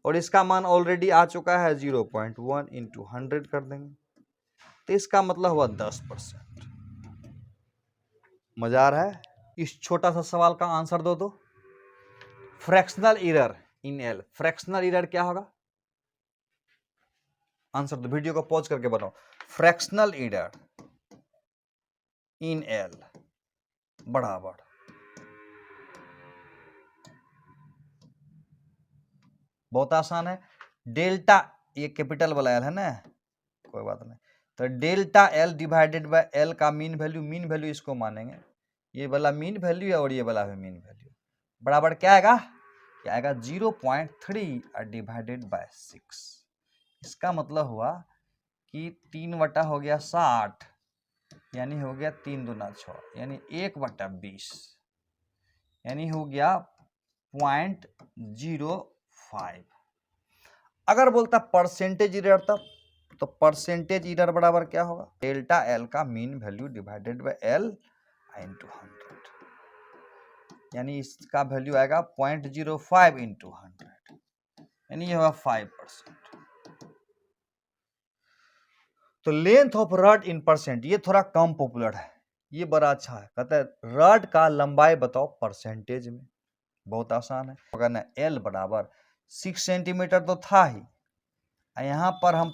और इसका मान ऑलरेडी आ चुका है 0.1 इंटू 100 कर देंगे, तो इसका मतलब हुआ 10%। मजा आ रहा है? इस छोटा सा सवाल का आंसर दो। तो fractional error in L, fractional error क्या होगा? आंसर दो, वीडियो को पॉज करके बनाओ। फ्रैक्शनल एरर इन एल बराबर, बहुत आसान है, डेल्टा, ये कैपिटल वाला एल है ना, कोई बात नहीं, तो delta L divided by L का मीन वैल्यू इसको मानेंगे, ये वाला मीन वैल्यू है और ये वाला भी मीन वैल्यू, बराबर क्या आएगा, 0.3 डिवाइडेड बाय 6। इसका मतलब हुआ कि 3 हो गया 60, यानी हो गया 3 दूना 6, यानी 1/20, यानी हो गया 0.05। अगर बोलता परसेंटेज इरर तब, तो परसेंटेज इरर बराबर क्या होगा, डेल्टा एल का mean value divided by L into 100, यानी इसका वैल्यू आएगा 0.05 इंटू 100, यानी ये होगा 5%। तो length of rod in percent, ये थोड़ा कम पॉपुलर है, ये बड़ा अच्छा है। कहते हैं रड का लंबाई बताओ परसेंटेज में, बहुत आसान है। अगर ना एल बराबर 6 सेंटीमीटर तो था ही, यहाँ पर हम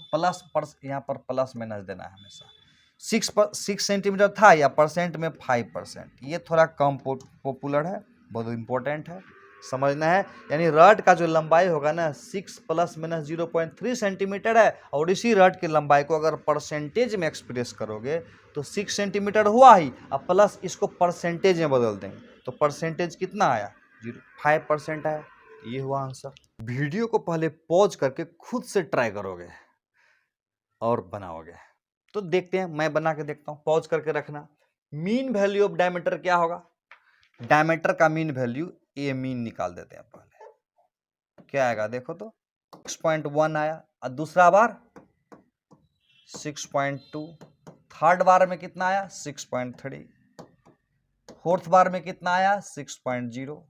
यहाँ पर प्लस माइनस देना है हमेशा। 6 सेंटीमीटर था या परसेंट में 5%, ये थोड़ा कम पॉपुलर है, बहुत इंपॉर्टेंट है, समझना है। यानी रड का जो लंबाई होगा ना 6 ± 0.3 सेंटीमीटर है, और इसी रड की लंबाई को अगर परसेंटेज में एक्सप्रेस करोगे तो 6 सेंटीमीटर हुआ ही, अब प्लस इसको परसेंटेज में बदल देंगे तो परसेंटेज कितना आया, 5% आया। ये हुआ आंसर। वीडियो को पहले पॉज करके खुद से ट्राई करोगे और बनाओगे, तो देखते हैं, मैं बना के देखता हूं, पॉज करके रखना। मीन वैल्यू ऑफ डायमीटर क्या होगा, डायमीटर का मीन वैल्यू, ए मीन निकाल देते हैं पहले, क्या आएगा देखो तो 6.1 आया, और दूसरा बार 6.2, थर्ड बार में कितना आया 6.3, फोर्थ बार में कितना आया 6.0,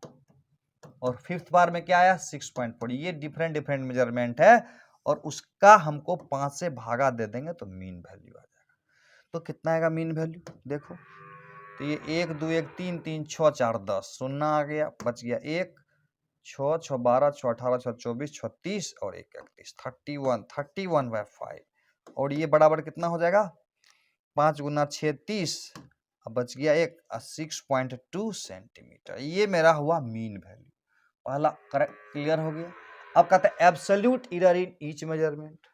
और फिफ्थ बार में क्या आया 6.4। ये डिफरेंट मेजरमेंट है, और उसका हमको 5 से भागा दे देंगे तो मीन वैल्यू आ जाएगा। तो कितना आएगा मीन वैल्यू देखो, तो ये 1 2 1 3 3 6 4 10, शून्य आ गया, बच गया 1, 6 6 12 6 18 6 24 36 और 1 31, 31/5, और ये बराबर कितना हो जाएगा 5 × 6 30, अब बच गया 1, 6.2 सेंटीमीटर। ये मेरा हुआ मीन वैल्यू, पहला करेक्ट क्लियर हो गया। अब कहते हैं absolute error in each measurement,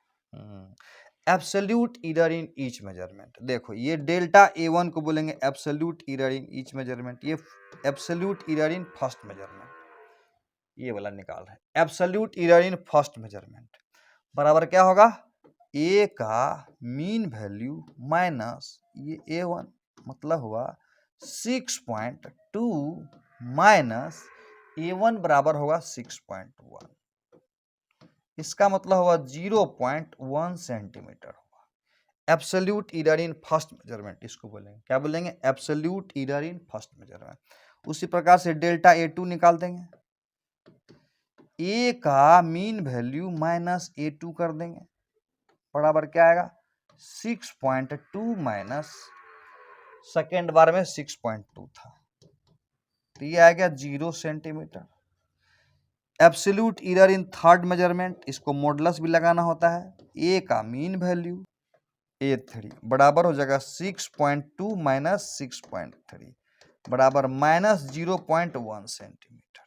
absolute error in each measurement. देखो ये डेल्टा A1 को बोलेंगे absolute error in each measurement, ये absolute error in first measurement, ये वाला निकाल रहे हैं। Absolute error in first measurement बराबर क्या होगा, ए का मीन वैल्यू माइनस ये A1, मतलब हुआ 6.2 माइनस A1 बराबर होगा 6.1, इसका मतलब होगा 0.1 सेंटीमीटर होगा। Absolute error in first measurement इसको बोलेंगे, क्या बोलेंगे, absolute error in first measurement. उसी प्रकार से डेल्टा A2 निकाल देंगे, ए का मीन वैल्यू माइनस A2 कर देंगे, बराबर क्या आएगा 6.2 माइनस सेकेंड बार में 6.2 था, तो ये आ गया 0 centimetre. Absolute error in third measurement, इसको मॉडुलस भी लगाना होता है, ए का मीन वैल्यू A3 बराबर हो जाएगा 6.2 माइनस 6.3 बराबर माइनस 0.1 सेंटीमीटर।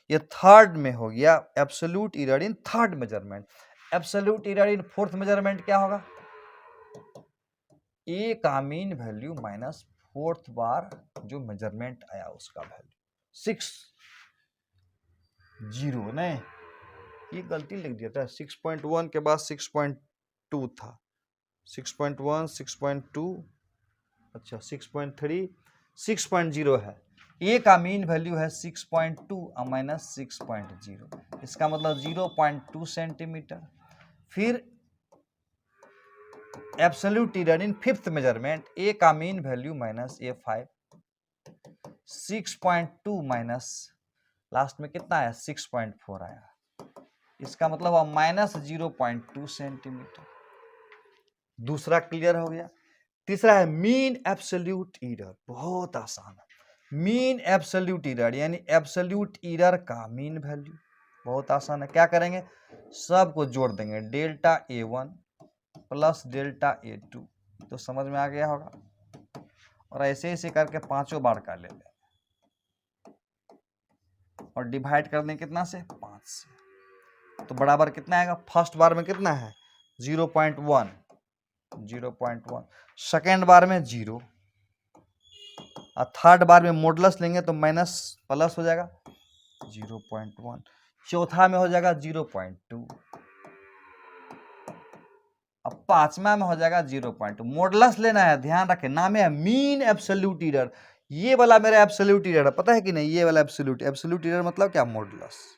ये थर्ड में हो गया absolute error in third measurement. Absolute error in fourth measurement क्या होगा, ए का मीन वैल्यू माइनस फोर्थ बार जो मेजरमेंट आया उसका वैल्यू 6.0, नहीं ये गलती लिख दिया था, 6.1 के बाद 6.2 था, 6.1 6.2, अच्छा 6.3 6.0 है, ए का मीन वैल्यू है 6.2 और माइनस 6.0, इसका मतलब 0.2 सेंटीमीटर। फिर absolute error in fifth measurement, a का mean value minus A5, 6.2 minus last में कितना आया 6.4 आया, इसका मतलब माइनस 0.2 सेंटीमीटर। दूसरा क्लियर हो गया। तीसरा है मीन एब्सोल्यूट एरर, बहुत आसान है, मीन एब्सोल्यूट एरर यानी एब्सोल्यूट एरर का मीन वैल्यू, बहुत आसान है। क्या करेंगे, सबको जोड़ देंगे, delta A1 plus delta A2, तो समझ में आ गया होगा, और ऐसे ऐसे करके पांचों बार का ले लें और डिवाइड कर दें कितना से 5 से, तो बराबर कितना आएगा, फर्स्ट बार में कितना है 0.1, 0.1, सेकेंड बार में 0, और थर्ड बार में मॉडुलस लेंगे तो माइनस प्लस हो जाएगा 0.1, चौथा में हो जाएगा 0.2, अब पांचवा में हो जाएगा 0.2। मॉडुलस लेना है, ध्यान रखें, नाम है मीन एब्सोल्यूट एरर। ये वाला मेरा एब्सोल्यूट एरर है, पता है कि नहीं, ये वाला एब्सोल्यूट एरर मतलब क्या, मॉडुलस।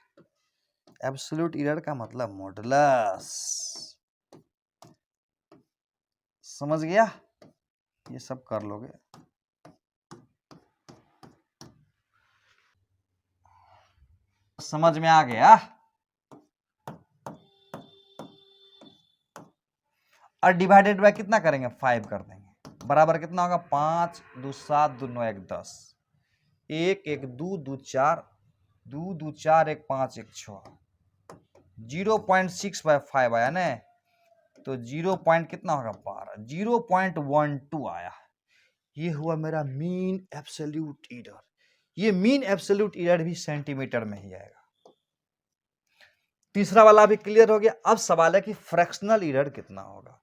एब्सोल्यूट एरर का मतलब मॉडुलस, समझ गया, ये सब कर लोगे। समझ में आ गया। और डिवाइडेड बाय कितना करेंगे, 5 कर देंगे, बराबर कितना होगा, 5 2 7 2 9 1 10, 1 1 2 2 4 2 2 4 1 5 1 6, 0.6/5 आया ना, तो 0 पॉइंट कितना होगा, 12, 0.12 आया। ये हुआ मेरा मीन एब्सोल्यूट एरर। ये मीन एब्सोल्यूट एरर भी सेंटीमीटर में ही आएगा। तीसरा वाला भी क्लियर हो गया। अब सवाल है कि फ्रैक्शनल एरर कितना होगा।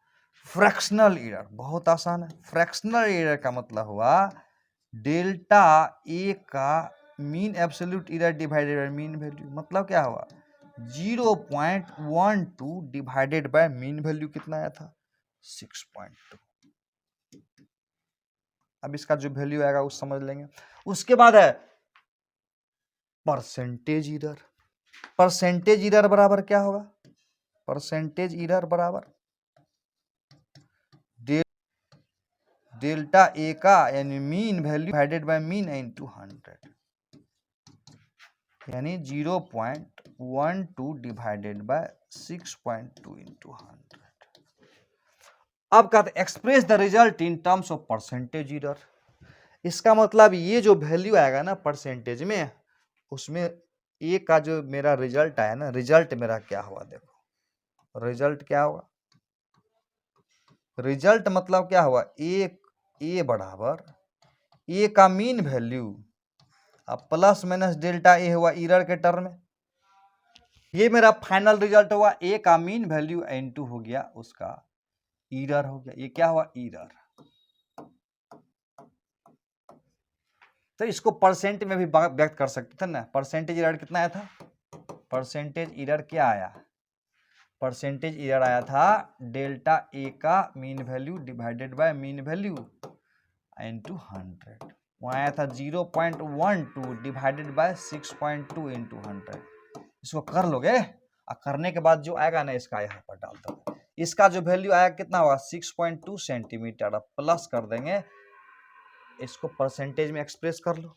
फ्रैक्शनल एरर बहुत आसान है। फ्रैक्शनल एरर का मतलब हुआ डेल्टा ए का mean absolute error divided by mean value. मतलब क्या हुआ, 0.12 डिवाइडेड बाय मीन वैल्यू कितना आया था, 6.2। अब इसका जो वैल्यू आएगा वो समझ लेंगे। उसके बाद है परसेंटेज एरर। परसेंटेज एरर बराबर क्या होगा, परसेंटेज एरर बराबर डेल्टा ए का यानी mean value divided by mean into 100, यानी 0.12 डिवाइडेड बाय 6.2 इनटू 100। अब कहते express the result in terms of percentage error. इसका मतलब ये जो वैल्यू आएगा ना परसेंटेज में, उसमें ए का जो मेरा रिजल्ट आया ना, रिजल्ट मेरा क्या हुआ, देखो रिजल्ट क्या हुआ, रिजल्ट मतलब क्या हुआ, ए बराबर ए का मीन वैल्यू अब प्लस माइनस डेल्टा ए हुआ एरर के टर्म में। ये मेरा फाइनल रिजल्ट हुआ, ए का मीन वैल्यू n2 हो गया, उसका एरर हो गया। ये क्या हुआ, एरर। तो इसको परसेंट में भी व्यक्त कर सकते थे ना। परसेंटेज एरर कितना आया था, परसेंटेज एरर क्या आया, परसेंटेज एरर आया था डेल्टा ए का mean value divided by mean value into 100। वहां आया था 0.12 डिवाइडेड बाय 6.2 इनटू 100। इसको कर लोगे और करने के बाद जो आएगा ना, इसका यहाँ पर डाल दो। इसका जो वैल्यू आया कितना हुआ, 6.2 सेंटीमीटर। अब प्लस कर देंगे, इसको परसेंटेज में एक्सप्रेस कर लो।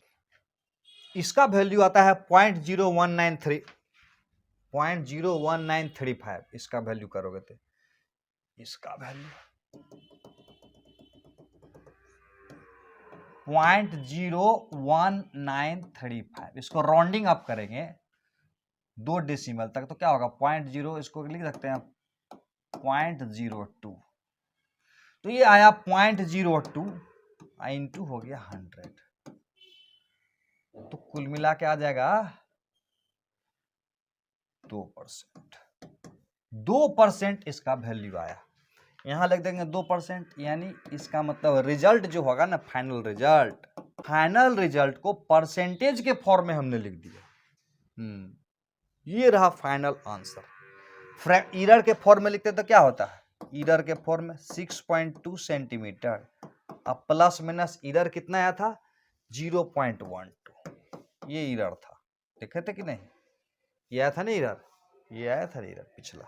इसका वैल्यू आता है 0.0193, 0.01935। इसका वैल्यू करोगे तो इसका वैल्यू 0.01935। इसको राउंडिंग अप करेंगे 2 डेसिमल तक तो क्या होगा, 0.0, इसको लिख सकते हैं 0.02। तो ये आया 0.02 इंटू हो गया 100, तो कुल मिला के आ जाएगा 2%। 2% इसका वैल्यू आया। यहां लिख देंगे 2%, यानी इसका मतलब रिजल्ट जो होगा ना, फाइनल रिजल्ट को परसेंटेज के फॉर्म में हमने लिख दिया। ये रहा फाइनल आंसर। एरर के फॉर्म में लिखते तो क्या होता है, एरर के फॉर्म में 6.2 सेंटीमीटर, अब प्लस माइनस एरर कितना आया था, 0.12। ये एरर था, देखे थे कि नहीं, ये आया था ना एरर, ये आया था एरर पिछला।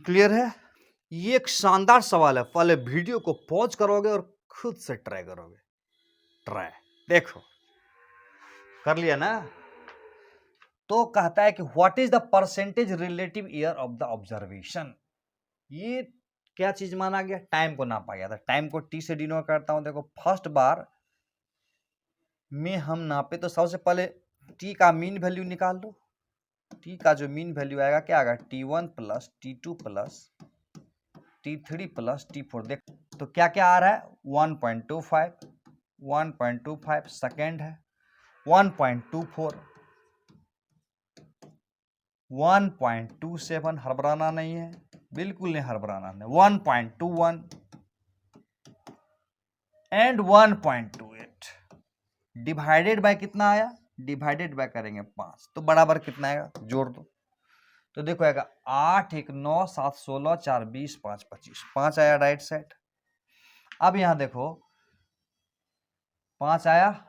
क्लियर है। ये एक शानदार सवाल है, पहले वीडियो को पॉज करोगे और खुद से ट्राई करोगे। ट्राई देखो, कर लिया ना। तो कहता है कि what is the percentage relative year of the observation. ये क्या चीज माना गया, टाइम को नापा गया था। टाइम को टी से डिनोट करता हूं। देखो फर्स्ट बार में हम नापे तो सबसे पहले टी का मीन वैल्यू निकाल लो। टी का जो मीन वैल्यू आएगा क्या आएगा, T1 plus T2 plus T3 plus T4। देख तो क्या क्या आ रहा है, 1.25 सेकेंड है, 1.24, 1.27 हड़बड़ाना नहीं है, बिल्कुल नहीं हड़बड़ाना है। 1.21 एंड 1.28 डिवाइडेड बाय कितना आया, डिवाइडेड बाय करेंगे 5 तो बराबर कितना आएगा, जोड़ दो तो देखो आएगा 8 1 9 7 16 4 20 5 25 5 आया राइट साइड। अब यहां देखो 5 आया,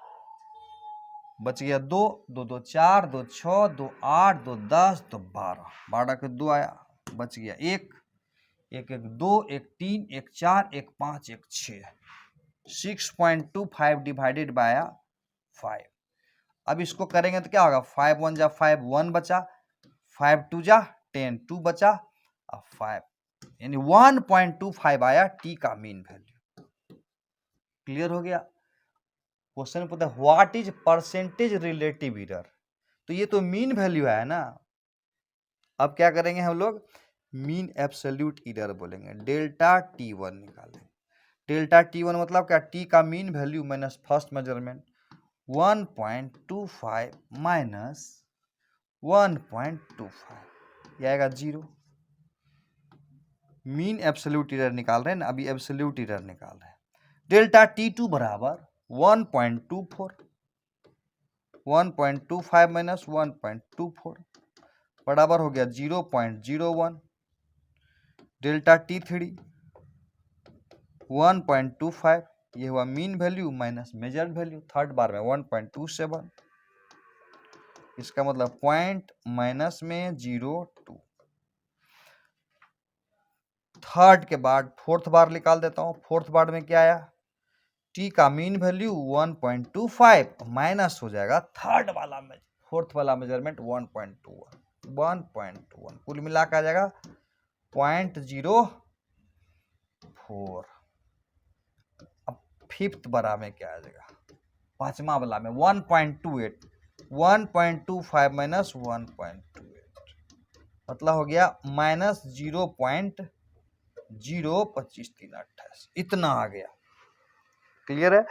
बच गया 2 2 2 4 2 6 2 8 2 10 2 12 12 के 2 आया, बच गया 1 1 1 2 1 3 1 4 1 5 1 6 6.25 डिवाइडेड बाय 5। अब इसको करेंगे तो क्या होगा, 5 1 जा 5 1 बचा, 5 2 जा 10 2 बचा, अब 5 यानी 1.25 आया टी का मीन वैल्यू। क्लियर हो गया। क्वेश्चन पूछता है what is percentage relative error, तो ये तो मीन वैल्यू है ना। अब क्या करेंगे हम लोग, मीन एब्सोल्यूट एरर बोलेंगे, डेल्टा T1 निकालेंगे। डेल्टा T1 मतलब क्या, टी का mean value minus first measurement 1.25 minus 1.25 ये आएगा 0। मीन एब्सोल्यूट एरर निकाल रहे हैं ना, अभी एब्सोल्यूट एरर निकाल रहे हैं। डेल्टा T2 बराबर 1.24 1.25 माइनस 1.24 बराबर हो गया 0.01। डेल्टा T3 1.25 ये हुआ mean value minus measured value, third बार में 1.27 इसका मतलब पॉइंट माइनस में 0.2। थर्ड के बाद फोर्थ बार निकाल देता हूं। फोर्थ बार में क्या आया, टी का मीन वैल्यू 1.25 माइनस हो जाएगा थर्ड वाला में, फोर्थ वाला मेजरमेंट 1.21 कुल मिला के आ जाएगा 0.04। अब फिफ्थ वाला में क्या आ जाएगा, पांचवा वाला में 1.28 1.25 माइनस 1.28 मतलब हो गया माइनस 0.02538 इतना आ गया। क्लियर है।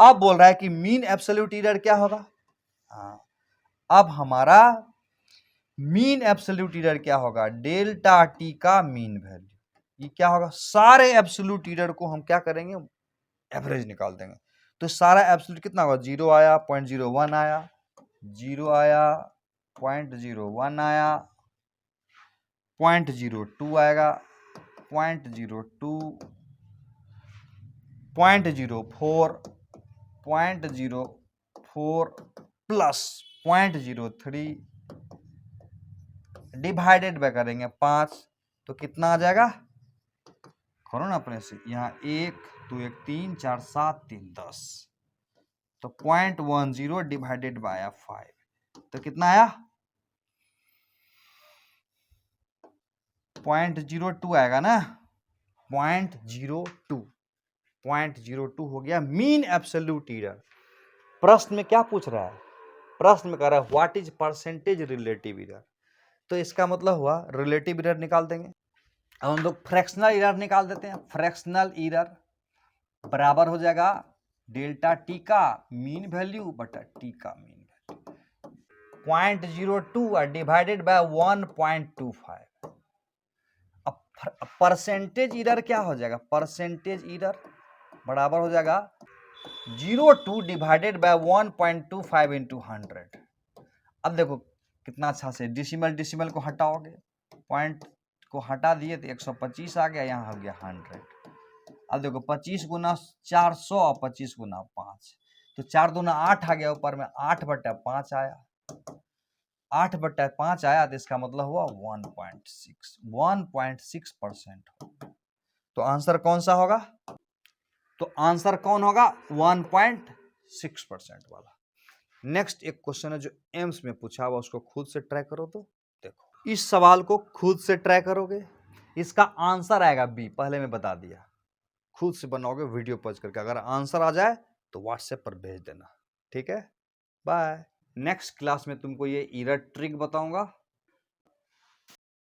अब बोल रहा है कि मीन एब्सोल्यूट एरर क्या होगा। हाँ, अब हमारा मीन एब्सोल्यूट एरर क्या होगा, डेल्टा टी का मीन वैल्यू। ये क्या होगा, सारे एब्सोल्यूट एरर को हम क्या करेंगे, एवरेज निकाल देंगे। तो सारा एब्सोल्यूट कितना होगा, 0 आया, 0.01 आया, 0 आया, 0.01 आया, 0.02 आएगा, 0.02, 0.04, 0.04 प्लस 0.03 डिवाइडेड बाय करेंगे 5 तो कितना आ जाएगा, करो ना अपने से, यहाँ 1 2 1 3 4 7 3 10 तो 0.10 डिवाइडेड बाय 5 तो कितना आया 0.02 आएगा ना, 0.02 हो गया मीन एब्सोल्यूट एरर। प्रश्न में क्या पूछ रहा है, प्रश्न में कह रहा है what is percentage relative error, तो इसका मतलब हुआ रिलेटिव एरर निकाल देंगे। अब हम लोग फ्रैक्शनल एरर निकाल देते हैं। फ्रैक्शनल एरर बराबर हो जाएगा डेल्टा टी का मीन वैल्यू बटा टी का मीन वैल्यू 0.02 डिवाइडेड बाय 1.25। अब परसेंटेज एरर क्या हो जाएगा, परसेंटेज एरर बराबर हो जाएगा 0.2 डिवाइडेड बाय 1.25 इंटू 100। अब देखो कितना अच्छा से डिसिमल को हटाओगे, पॉइंट को हटा दिए तो 125 आ गया, यहाँ हो गया 100। अब देखो 25 गुना 400 और 25 गुना 5 तो 4 दूना 8 आ गया, ऊपर में 8/5 आया, 8/5 आया तो इसका मतलब हुआ 1.6% तो आंसर कौन सा होगा, तो आंसर कौन होगा 1.6% वाला। नेक्स्ट एक क्वेश्चन है जो एम्स में पूछा हुआ, उसको खुद से ट्राई करो। तो देखो इस सवाल को खुद से ट्राई करोगे, इसका आंसर आएगा बी, पहले मैं बता दिया, खुद से बनाओगे वीडियो पॉज करके, अगर आंसर आ जाए तो व्हाट्सएप पर भेज देना, ठीक है। बाय। नेक्स्ट क्लास में तुमको ये एरर ट्रिक बताऊंगा।